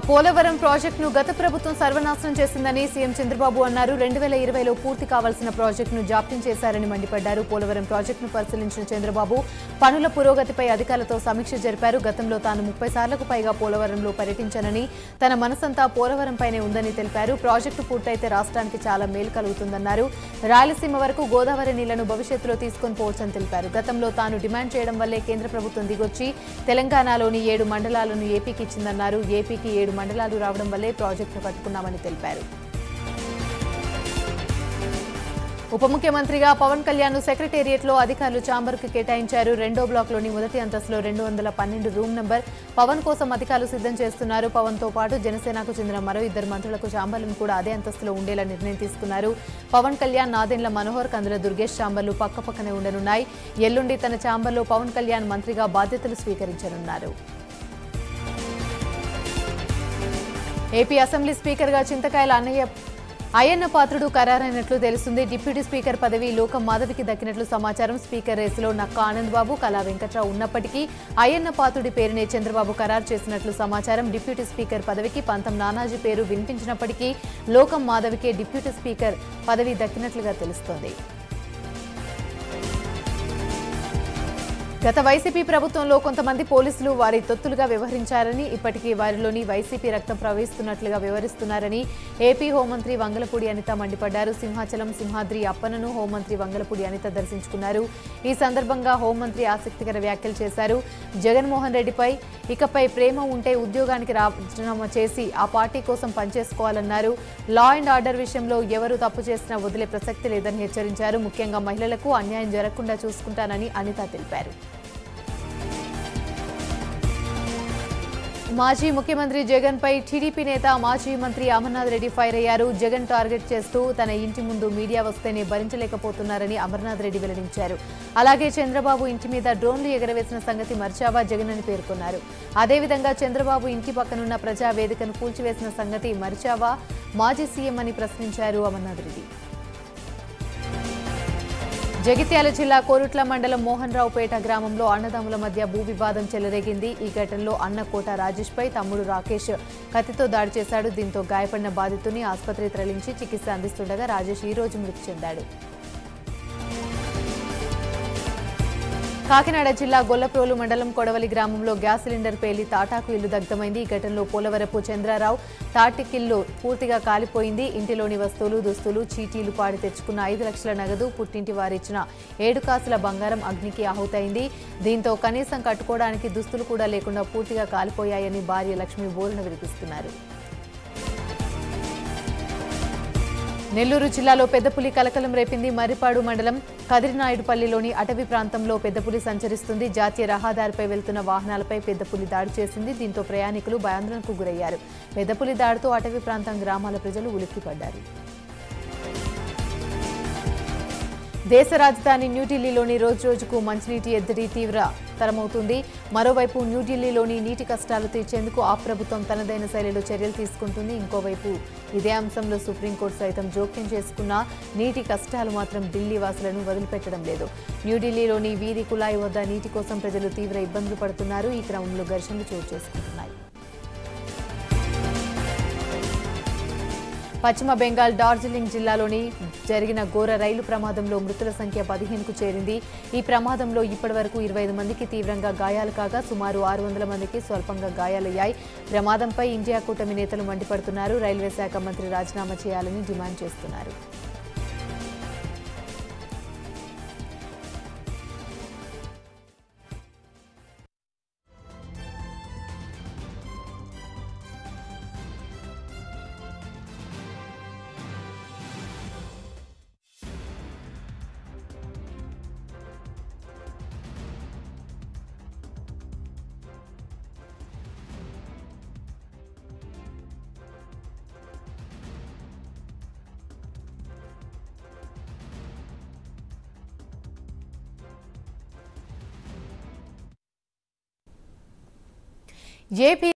పోలవరం ప్రాజెక్టును గత ప్రభుత్వం సర్వనాశనం చేసిందని సీఎం చంద్రబాబు అన్నారు. 2020లో పూర్తి కావాల్సిన ప్రాజెక్టును జాప్యం చేశారని మండిపడ్డారు. పోలవరం ప్రాజెక్టును పరిశీలించిన చంద్రబాబు పనుల పురోగతిపై అధికారులతో సమీక్ష జరిపారు. గతంలో తాను 30 సార్లకు పైగా పోలవరంలో పర్యటించానని, తన మనసంతా పోలవరంపైనే ఉందని తెలిపారు. ప్రాజెక్టు పూర్తయితే రాష్ట్రానికి చాలా మేలు కలుగుతుందన్నారు. రాయలసీమ వరకు గోదావరి నీళ్లను భవిష్యత్తులో తీసుకొని పోవచ్చని తెలిపారు. గతంలో తాను డిమాండ్ చేయడం వల్లే కేంద్ర ప్రభుత్వం దిగొచ్చి తెలంగాణలోని 7 మండలాలను ఏపీకి ఇచ్చిందన్నారు. ఏపీకి 7 మండలాలు రావడం వల్లే ప్రాజెక్టును కట్టుకున్నామని తెలిపారు. ఉప ముఖ్యమంత్రిగా పవన్ కళ్యాణ్ సెక్రటేరియట్లో అధికారులు ఛాంబర్కు కేటాయించారు. రెండో బ్లాక్లోని మొదటి అంతస్తులో 212 రూమ్ నంబర్ పవన్ కోసం అధికారులు సిద్ధం చేస్తున్నారు. పవన్తో పాటు జనసేనకు చెందిన మరో 2 మంత్రులకు ఛాంబర్లను కూడా అదే అంతస్తులో ఉండేలా నిర్ణయం తీసుకున్నారు. పవన్ కళ్యాణ్, నాదెండ్ల మనోహర్, కందుల దుర్గేష్ ఛాంబర్లు పక్కపక్కనే ఉండనున్నాయి. ఎల్లుండి తన ఛాంబర్లో పవన్ కళ్యాణ్ మంత్రిగా బాధ్యతలు స్వీకరించనున్నారు. ఏపీ అసెంబ్లీ స్పీకర్గా చింతకాయల అయ్యన్న పాత్రుడు ఖరారైనట్లు తెలుస్తుంది. డిప్యూటీ స్పీకర్ పదవి లోకం మాధవికి దక్కినట్లు సమాచారం. స్పీకర్ రేసులో నక్కా ఆనంద్ బాబు, కళా వెంకట్రావు ఉన్నప్పటికీ అయ్యన్న పాత్రుడి పేరునే చంద్రబాబు ఖరారు చేసినట్లు సమాచారం. డిప్యూటీ స్పీకర్ పదవికి పంతం నానాజీ పేరు వినిపించినప్పటికీ లోకం మాధవికే డిప్యూటీ స్పీకర్ పదవి దక్కినట్లుగా తెలుస్తోంది. గత వైసీపీ ప్రభుత్వంలో కొంతమంది పోలీసులు వారి తొత్తులుగా వ్యవహరించారని, ఇప్పటికీ వారిలోని వైసీపీ రక్తం ప్రవహిస్తున్నట్లుగా వ్యవహరిస్తున్నారని ఏపీ హోంమంత్రి వంగలపూడి అనిత మండిపడ్డారు. సింహాచలం సింహాద్రి అప్పన్నను హోంమంత్రి వంగలపూడి అనిత దర్శించుకున్నారు. ఈ సందర్భంగా హోంమంత్రి ఆసక్తికర వ్యాఖ్యలు చేశారు. జగన్మోహన్ రెడ్డిపై ఇకపై ప్రేమ ఉంటే ఉద్యోగానికి రాజీనామా చేసి ఆ పార్టీ కోసం పనిచేసుకోవాలన్నారు. లా అండ్ ఆర్డర్ విషయంలో ఎవరు తప్పు చేసినా వదిలే ప్రసక్తి లేదని హెచ్చరించారు. ముఖ్యంగా మహిళలకు అన్యాయం జరగకుండా చూసుకుంటానని అనిత తెలిపారు. మాజీ ముఖ్యమంత్రి జగన్ పై టీడీపీ నేత మాజీ మంత్రి అమర్నాథ్ రెడ్డి ఫైర్ అయ్యారు. జగన్ టార్గెట్ చేస్తూ తన ఇంటి ముందు మీడియా వస్తేనే భరించలేకపోతున్నారని అమర్నాథ్ రెడ్డి వెల్లడించారు. అలాగే చంద్రబాబు ఇంటి మీద డ్రోన్లు ఎగరవేసిన సంగతి మర్చావా జగన్ అని పేర్కొన్నారు. అదేవిధంగా చంద్రబాబు ఇంటి పక్కనున్న ప్రజా వేదికను కూల్చివేసిన సంగతి మర్చావా మాజీ సీఎం అని ప్రశ్నించారు అమర్నాథ్ రెడ్డి. జగిత్యాల జిల్లా కోరుట్ల మండలం మోహన్ రావుపేట గ్రామంలో అన్నదమ్ముల మధ్య భూ వివాదం చెలరేగింది. ఈ ఘటనలో అన్న కోట రాజేష్ పై తమ్ముడు రాకేష్ కత్తితో దాడి చేశాడు. దీంతో గాయపడిన బాధితుని ఆసుపత్రికి తరలించి చికిత్స అందిస్తుండగా రాజేష్ ఈ రోజు మృతి చెందాడు. కాకినాడ జిల్లా గొల్లప్రోలు మండలం కొడవలి గ్రామంలో గ్యాస్ సిలిండర్ పేలి తాటాకు ఇల్లు దగ్ధమైంది. ఈ ఘటనలో పోలవరపు చంద్రారావు తాటికిల్లు పూర్తిగా కాలిపోయింది. ఇంటిలోని వస్తువులు, దుస్తులు, చీటీలు పాడి తెచ్చుకున్న 5 లక్షల నగదు, పుట్టింటి వారిచ్చిన 7 కాసుల బంగారం అగ్నికి ఆహుతైంది. దీంతో కనీసం కట్టుకోవడానికి దుస్తులు కూడా లేకుండా పూర్తిగా కాలిపోయాయని భార్య లక్ష్మి బోరున వినిపిస్తున్నారు. నెల్లూరు జిల్లాలో పెద్దపులి కలకలం రేపింది. మర్రిపాడు మండలం కదిరినాయుడుపల్లిలోని అటవీ ప్రాంతంలో పెద్దపులి సంచరిస్తుంది. జాతీయ రహదారిపై వెళ్తున్న వాహనాలపై పెద్దపులి దాడి చేసింది. దీంతో ప్రయాణికులు భయాందోళనకు గురయ్యారు. పెద్దపులి దాడితో అటవీ ప్రాంతం గ్రామాల ప్రజలు ఉలిక్కిపడ్డారు. దేశ రాజధాని న్యూఢిల్లీలోని రోజురోజుకు మంచినీటి ఎద్దడి తీవ్రతరమవుతుంది. మరోవైపు న్యూఢిల్లీలోని నీటి కష్టాలు తీర్చేందుకు ఆ ప్రభుత్వం తనదైన శైలిలో చర్యలు తీసుకుంటుంది. ఇంకోవైపు ఇదే అంశంలో సుప్రీంకోర్టు సైతం జోక్యం చేసుకున్న నీటి కష్టాలు మాత్రం ఢిల్లీ వాసులను వదిలిపెట్టడం లేదు. న్యూఢిల్లీలోని వీధి కుళాయి వద్ద నీటి కోసం ప్రజలు తీవ్ర ఇబ్బందులు పడుతున్నారు. ఈ క్రమంలో ఘర్షణలు చోటు చేసుకుంటున్నాయి. పశ్చిమ బెంగాల్ డార్జిలింగ్ జిల్లాలోని జరిగిన ఘోర రైలు ప్రమాదంలో మృతుల సంఖ్య 15కు చేరింది. ఈ ప్రమాదంలో ఇప్పటివరకు 25 మందికి తీవ్రంగా గాయాలు కాగా సుమారు 600 మందికి స్వల్పంగా గాయాలయ్యాయి. ప్రమాదంపై ఇండియా కూటమి నేతలు మండిపడుతున్నారు. రైల్వే శాఖ మంత్రి రాజీనామా చేయాలని డిమాండ్ చేస్తున్నారు. ఏపీ